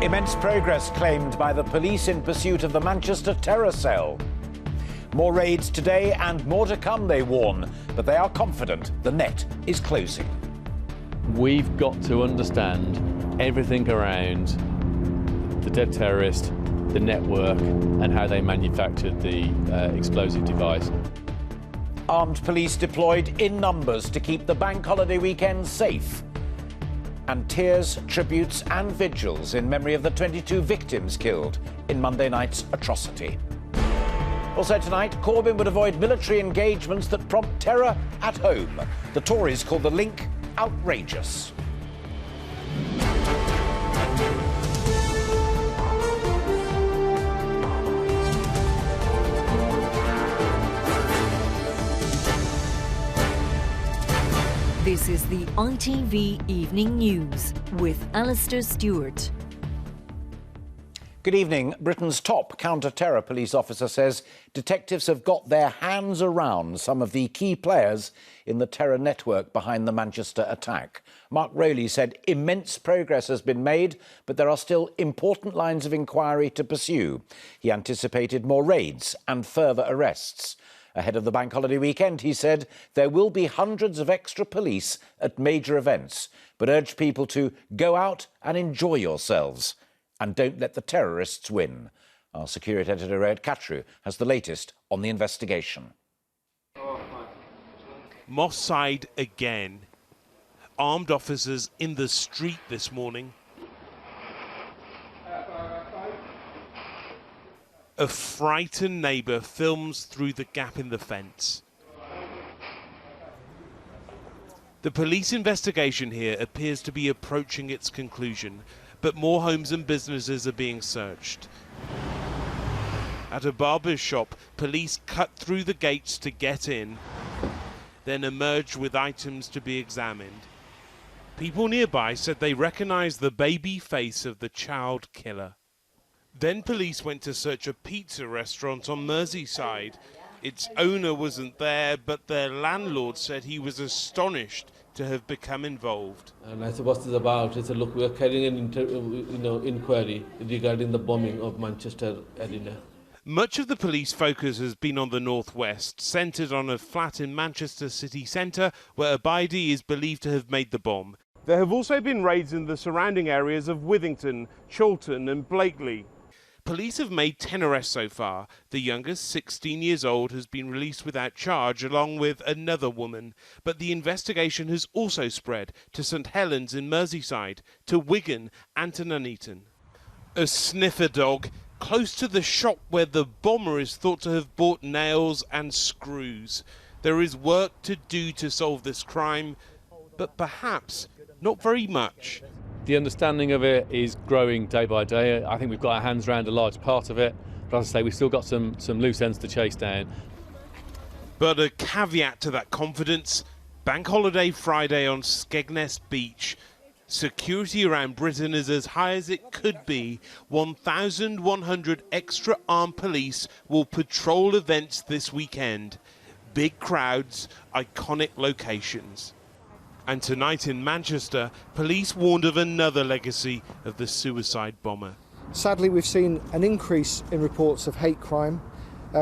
Immense progress claimed by the police in pursuit of the Manchester terror cell. More raids today and more to come, they warn, but they are confident the net is closing. We've got to understand everything around the dead terrorist, the network, and how they manufactured the explosive device. Armed police deployed in numbers to keep the bank holiday weekend safe. And tears, tributes and vigils in memory of the 22 victims killed in Monday night's atrocity. Also tonight, Corbyn would avoid military engagements that prompt terror at home. The Tories call the link outrageous. This is the ITV Evening News with Alistair Stewart. Good evening. Britain's top counter-terror police officer says detectives have got their hands around some of the key players in the terror network behind the Manchester attack. Mark Rowley said immense progress has been made, but there are still important lines of inquiry to pursue. He anticipated more raids and further arrests. Ahead of the bank holiday weekend, he said, there will be hundreds of extra police at major events, but urged people to go out and enjoy yourselves and don't let the terrorists win. Our security editor, Ed Catrew, has the latest on the investigation. Moss Side again. Armed officers in the street this morning. A frightened neighbour films through the gap in the fence. The police investigation here appears to be approaching its conclusion, but more homes and businesses are being searched. At a barber's shop, police cut through the gates to get in, then emerged with items to be examined. People nearby said they recognised the baby face of the child killer. Then police went to search a pizza restaurant on Merseyside. Its owner wasn't there, but their landlord said he was astonished to have become involved. And I said, what's this about? He said, look, we are carrying an inquiry regarding the bombing of Manchester Arena. Much of the police focus has been on the northwest, centred on a flat in Manchester city centre where Abidi is believed to have made the bomb. There have also been raids in the surrounding areas of Withington, Chorlton and Blakely. Police have made 10 arrests so far. The youngest, 16 years old, has been released without charge, along with another woman. But the investigation has also spread to St Helens in Merseyside, to Wigan and to Nuneaton. A sniffer dog close to the shop where the bomber is thought to have bought nails and screws. There is work to do to solve this crime, but perhaps not very much. The understanding of it is growing day by day. I think we've got our hands around a large part of it, but as I say, we've still got some loose ends to chase down. But a caveat to that confidence: Bank Holiday Friday on Skegness Beach. Security around Britain is as high as it could be. 1,100 extra armed police will patrol events this weekend. Big crowds, iconic locations. And tonight in Manchester, police warned of another legacy of the suicide bomber. Sadly, we've seen an increase in reports of hate crime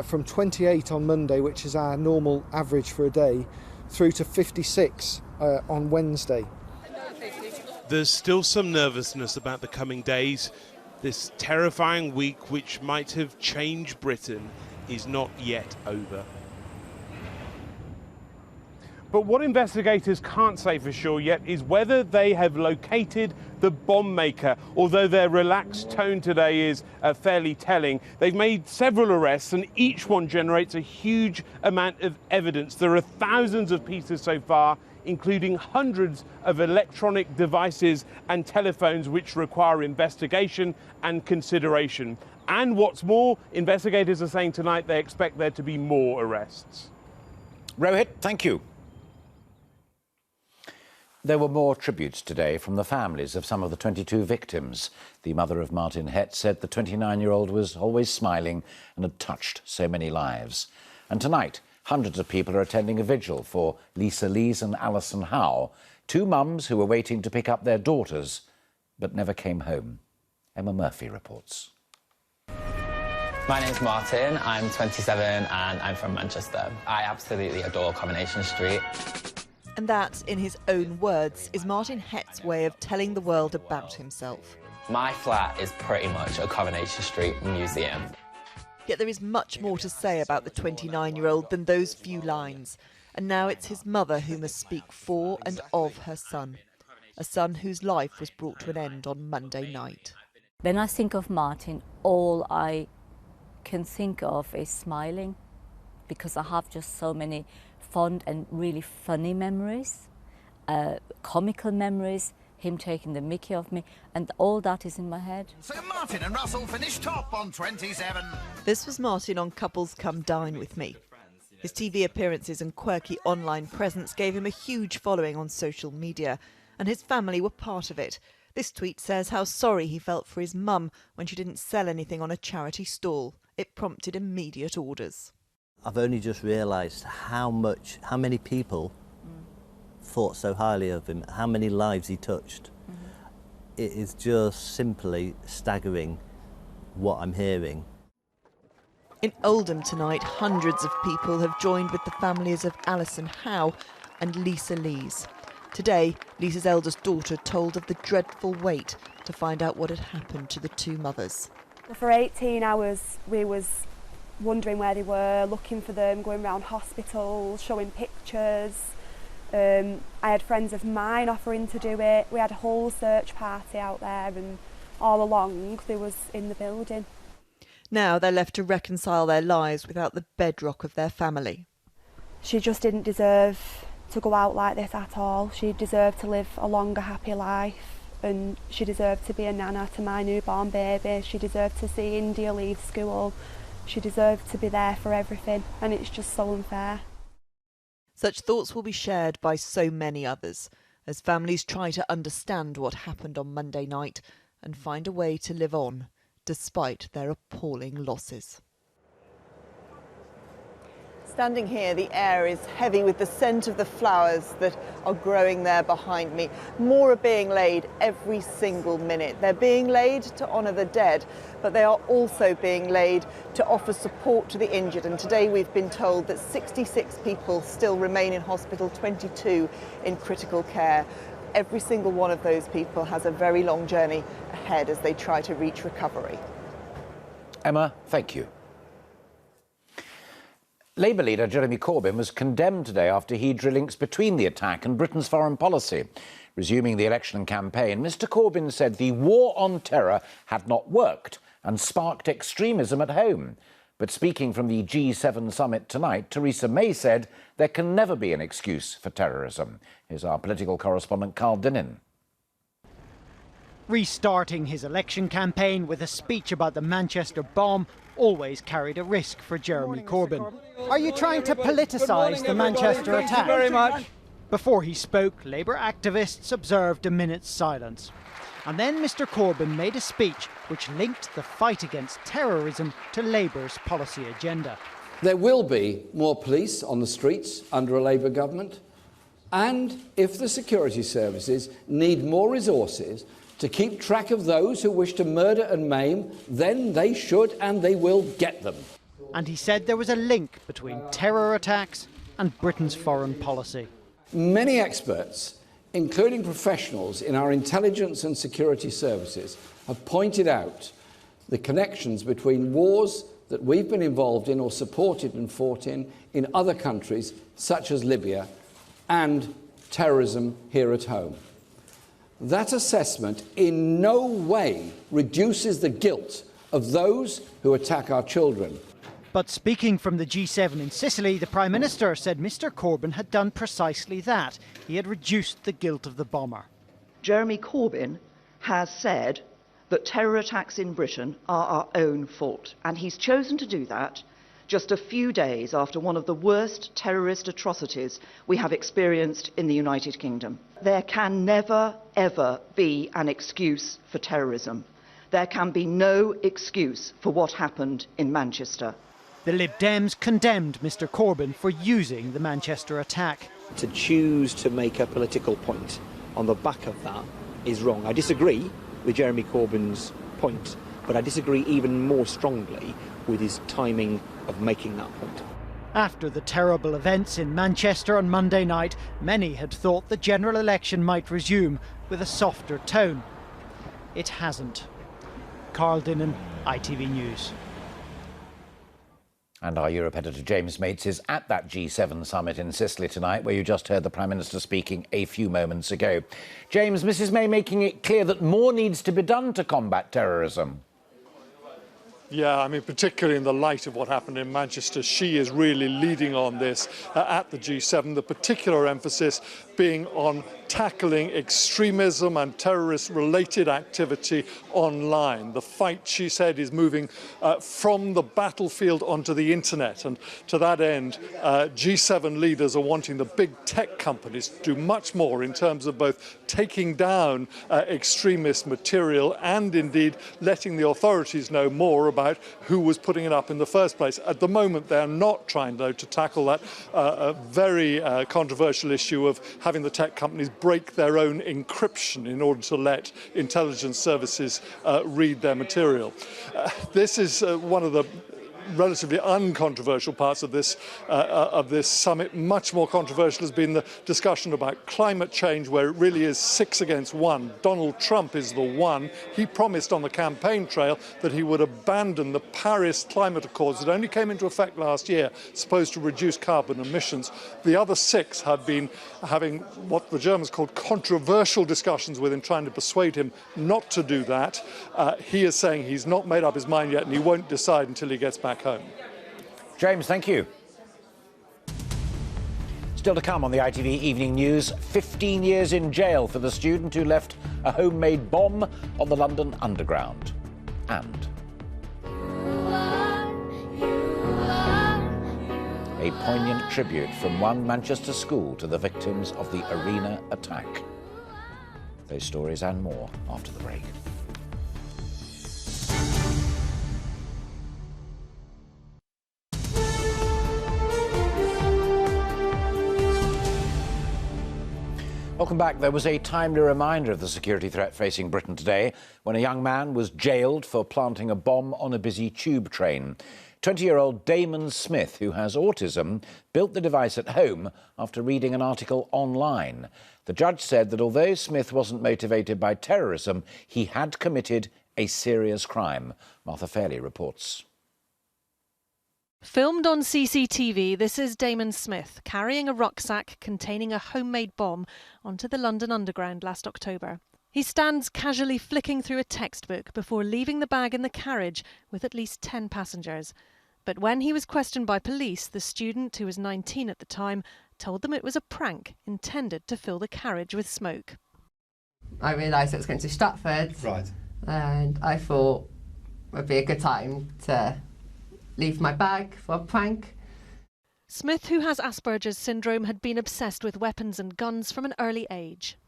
from 28 on Monday, which is our normal average for a day, through to 56 on Wednesday. There's still some nervousness about the coming days. This terrifying week, which might have changed Britain, is not yet over. But what investigators can't say for sure yet is whether they have located the bomb maker, although their relaxed tone today is fairly telling. They've made several arrests and each one generates a huge amount of evidence. There are thousands of pieces so far, including hundreds of electronic devices and telephones which require investigation and consideration. And what's more, investigators are saying tonight they expect there to be more arrests. Rohit, thank you. There were more tributes today from the families of some of the 22 victims. The mother of Martin Hett said the 29-year-old was always smiling and had touched so many lives. And tonight, hundreds of people are attending a vigil for Lisa Lees and Alison Howe, two mums who were waiting to pick up their daughters but never came home. Emma Murphy reports. My name's Martin, I'm 27 and I'm from Manchester. I absolutely adore Coronation Street. And that, in his own words, is Martin Hett's way of telling the world about himself. My flat is pretty much a Coronation Street museum. Yet there is much more to say about the 29-year-old than those few lines. And now it's his mother who must speak for and of her son. A son whose life was brought to an end on Monday night. When I think of Martin, all I can think of is smiling, because I have just so many fond and really funny memories, comical memories, him taking the mickey of me, and all that is in my head. So Martin and Russell finished top on 27. This was Martin on Couples Come Dine With Me. His TV appearances and quirky online presence gave him a huge following on social media, and his family were part of it. This tweet says how sorry he felt for his mum when she didn't sell anything on a charity stall. It prompted immediate orders. I've only just realised how many people thought so highly of him, how many lives he touched. It is just simply staggering what I'm hearing. In Oldham tonight, hundreds of people have joined with the families of Alison Howe and Lisa Lees. Today, Lisa's eldest daughter told of the dreadful wait to find out what had happened to the two mothers. For 18 hours we was wondering where they were, looking for them, going around hospitals, showing pictures. I had friends of mine offering to do it. We had a whole search party out there, and all along they was in the building. Now they're left to reconcile their lives without the bedrock of their family. She just didn't deserve to go out like this at all. She deserved to live a longer, happy life, and she deserved to be a nana to my newborn baby. She deserved to see India leave school. She deserved to be there for everything, and it's just so unfair. Such thoughts will be shared by so many others as families try to understand what happened on Monday night and find a way to live on despite their appalling losses. Standing here, the air is heavy with the scent of the flowers that are growing there behind me. More are being laid every single minute. They're being laid to honour the dead, but they are also being laid to offer support to the injured. And today we've been told that 66 people still remain in hospital, 22 in critical care. Every single one of those people has a very long journey ahead as they try to reach recovery. Emma, thank you. Labour leader Jeremy Corbyn was condemned today after he drew links between the attack and Britain's foreign policy. Resuming the election campaign, Mr Corbyn said the war on terror had not worked and sparked extremism at home. But speaking from the G7 summit tonight, Theresa May said there can never be an excuse for terrorism. Here's our political correspondent Carl Dinnin. Restarting his election campaign with a speech about the Manchester bomb always carried a risk for Jeremy Corbyn. Are you trying to politicise the Manchester attack? Thank you very much. Before he spoke, Labour activists observed a minute's silence. And then Mr Corbyn made a speech which linked the fight against terrorism to Labour's policy agenda. There will be more police on the streets under a Labour government, and if the security services need more resources to keep track of those who wish to murder and maim, then they should and they will get them. And he said there was a link between terror attacks and Britain's foreign policy. Many experts, including professionals in our intelligence and security services, have pointed out the connections between wars that we've been involved in or supported and fought in other countries, such as Libya, and terrorism here at home. That assessment in no way reduces the guilt of those who attack our children. But speaking from the G7 in Sicily, the Prime Minister said Mr Corbyn had done precisely that. He had reduced the guilt of the bomber. Jeremy Corbyn has said that terror attacks in Britain are our own fault, and he's chosen to do that just a few days after one of the worst terrorist atrocities we have experienced in the United Kingdom. There can never, ever be an excuse for terrorism. There can be no excuse for what happened in Manchester. The Lib Dems condemned Mr Corbyn for using the Manchester attack. To choose to make a political point on the back of that is wrong. I disagree with Jeremy Corbyn's point, but I disagree even more strongly with his timing of making that point. After the terrible events in Manchester on Monday night, many had thought the general election might resume with a softer tone. It hasn't. Carl Dinnan, ITV News. And our Europe editor James Mates is at that G7 summit in Sicily tonight, where you just heard the Prime Minister speaking a few moments ago. James, Mrs May making it clear that more needs to be done to combat terrorism. Yeah, I mean, particularly in the light of what happened in Manchester, she is really leading on this at the G7, the particular emphasis being on tackling extremism and terrorist-related activity online. The fight, she said, is moving from the battlefield onto the internet. And to that end, G7 leaders are wanting the big tech companies to do much more in terms of both taking down extremist material and indeed letting the authorities know more about who was putting it up in the first place. At the moment, they're not trying, though, to tackle that very controversial issue of having the tech companies break their own encryption in order to let intelligence services read their material. This is one of the relatively uncontroversial parts of this summit. Much more controversial has been the discussion about climate change, where it really is 6 against 1. Donald Trump is the one. He promised on the campaign trail that he would abandon the Paris Climate Accords that only came into effect last year, supposed to reduce carbon emissions. The other 6 have been having what the Germans called controversial discussions with him, trying to persuade him not to do that. He is saying he's not made up his mind yet, and he won't decide until he gets back home. James, thank you. Still to come on the ITV Evening News, 15 years in jail for the student who left a homemade bomb on the London Underground. And a poignant tribute from one Manchester school to the victims of the Arena attack. Those stories and more after the break. Welcome back. There was a timely reminder of the security threat facing Britain today when a young man was jailed for planting a bomb on a busy tube train. 20-year-old Damon Smith, who has autism, built the device at home after reading an article online. The judge said that although Smith wasn't motivated by terrorism, he had committed a serious crime. Martha Fairley reports. Filmed on CCTV, this is Damon Smith carrying a rucksack containing a homemade bomb onto the London Underground last October. He stands casually flicking through a textbook before leaving the bag in the carriage with at least 10 passengers. But when he was questioned by police, the student, who was 19 at the time, told them it was a prank intended to fill the carriage with smoke. I realised it was going to Stratford, right, and I thought it would be a good time to leave my bag for a prank. Smith, who has Asperger's syndrome, had been obsessed with weapons and guns from an early age.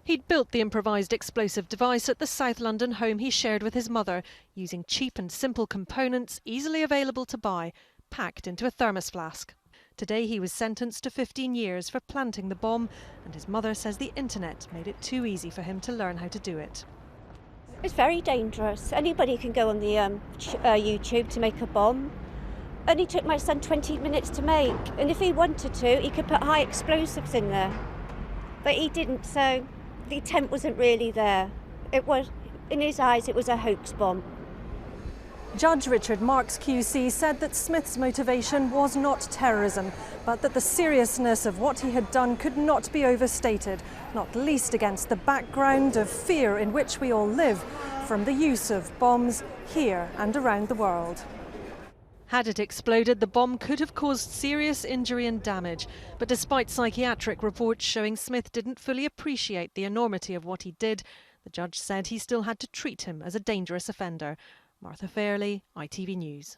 He'd built the improvised explosive device at the South London home he shared with his mother, using cheap and simple components easily available to buy, packed into a thermos flask. Today he was sentenced to 15 years for planting the bomb, and his mother says the internet made it too easy for him to learn how to do it. It's very dangerous. Anybody can go on the YouTube to make a bomb. Only took my son 20 minutes to make, and if he wanted to, he could put high explosives in there. But he didn't, so the attempt wasn't really there. It was, in his eyes, it was a hoax bomb. Judge Richard Marks QC said that Smith's motivation was not terrorism, but that the seriousness of what he had done could not be overstated, not least against the background of fear in which we all live from the use of bombs here and around the world. Had it exploded, the bomb could have caused serious injury and damage. But despite psychiatric reports showing Smith didn't fully appreciate the enormity of what he did, the judge said he still had to treat him as a dangerous offender. Martha Fairley, ITV News.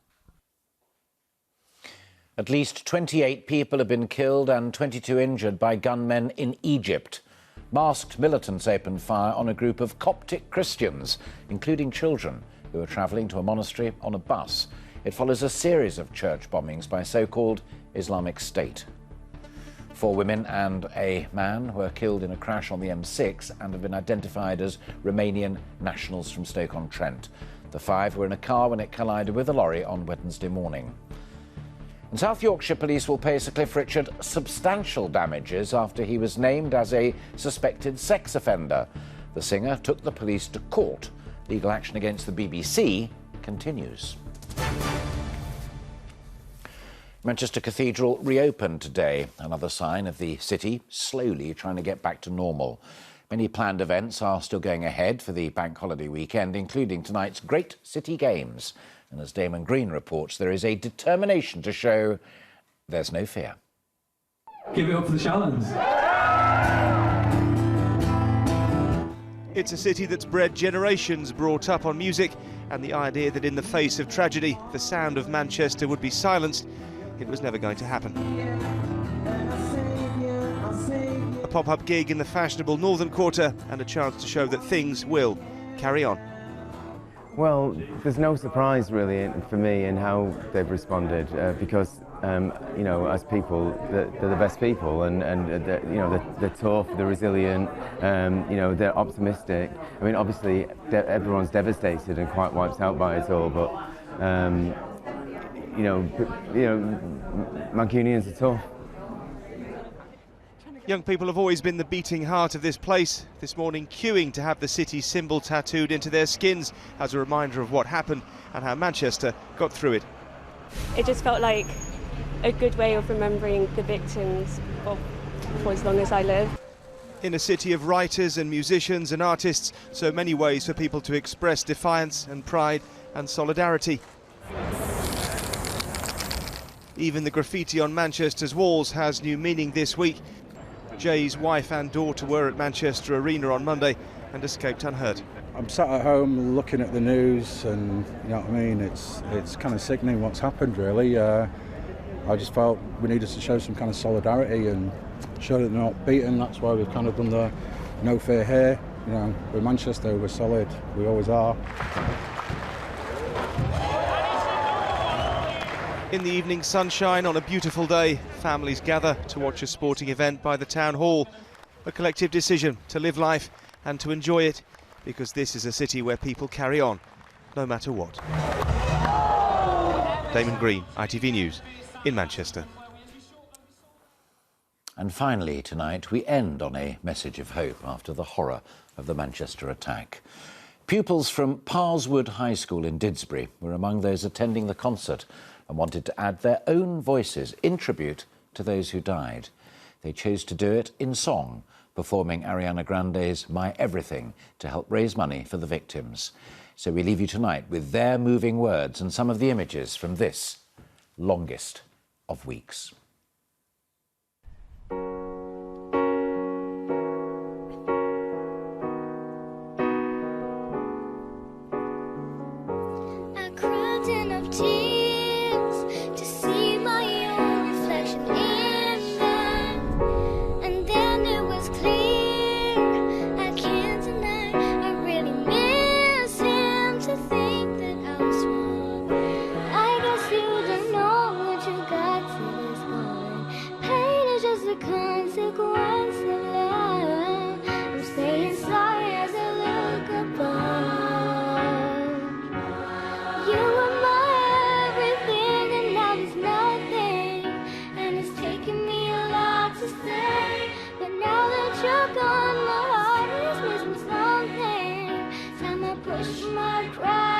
At least 28 people have been killed and 22 injured by gunmen in Egypt. Masked militants opened fire on a group of Coptic Christians, including children, who were travelling to a monastery on a bus. It follows a series of church bombings by so-called Islamic State. 4 women and a man were killed in a crash on the M6 and have been identified as Romanian nationals from Stoke-on-Trent. The 5 were in a car when it collided with a lorry on Wednesday morning. And South Yorkshire Police will pay Sir Cliff Richard substantial damages after he was named as a suspected sex offender. The singer took the police to court. Legal action against the BBC continues. Manchester Cathedral reopened today, another sign of the city slowly trying to get back to normal. Many planned events are still going ahead for the bank holiday weekend, including tonight's Great City Games. And as Damon Green reports, there is a determination to show there's no fear. Give it up for the challenge. It's a city that's bred generations brought up on music and the idea that in the face of tragedy, the sound of Manchester would be silenced. It was never going to happen. A pop-up gig in the fashionable Northern Quarter and a chance to show that things will carry on. Well, there's no surprise really for me in how they've responded because, you know, as people, they're the best people and you know, they're tough, they're resilient, you know, they're optimistic. I mean, obviously, everyone's devastated and quite wiped out by it all, but, you know, Mancunians are tough. Young people have always been the beating heart of this place. This morning queuing to have the city's symbol tattooed into their skins as a reminder of what happened and how Manchester got through it. It just felt like a good way of remembering the victims for as long as I live. In a city of writers and musicians and artists, so many ways for people to express defiance and pride and solidarity. Even the graffiti on Manchester's walls has new meaning this week. Jay's wife and daughter were at Manchester Arena on Monday and escaped unhurt. I'm sat at home looking at the news and, you know what I mean, it's kind of sickening what's happened really. I just felt we needed to show some kind of solidarity and show that they're not beaten. That's why we've kind of done the no fear here. You know, we're Manchester, we're solid, we always are. In the evening sunshine on a beautiful day, families gather to watch a sporting event by the town hall. A collective decision to live life and to enjoy it, because this is a city where people carry on, no matter what. Damon Green, ITV News, in Manchester. And finally tonight, we end on a message of hope after the horror of the Manchester attack. Pupils from Parswood High School in Didsbury were among those attending the concert and wanted to add their own voices in tribute to those who died. They chose to do it in song, performing Ariana Grande's My Everything to help raise money for the victims. So we leave you tonight with their moving words and some of the images from this longest of weeks. Push my pride.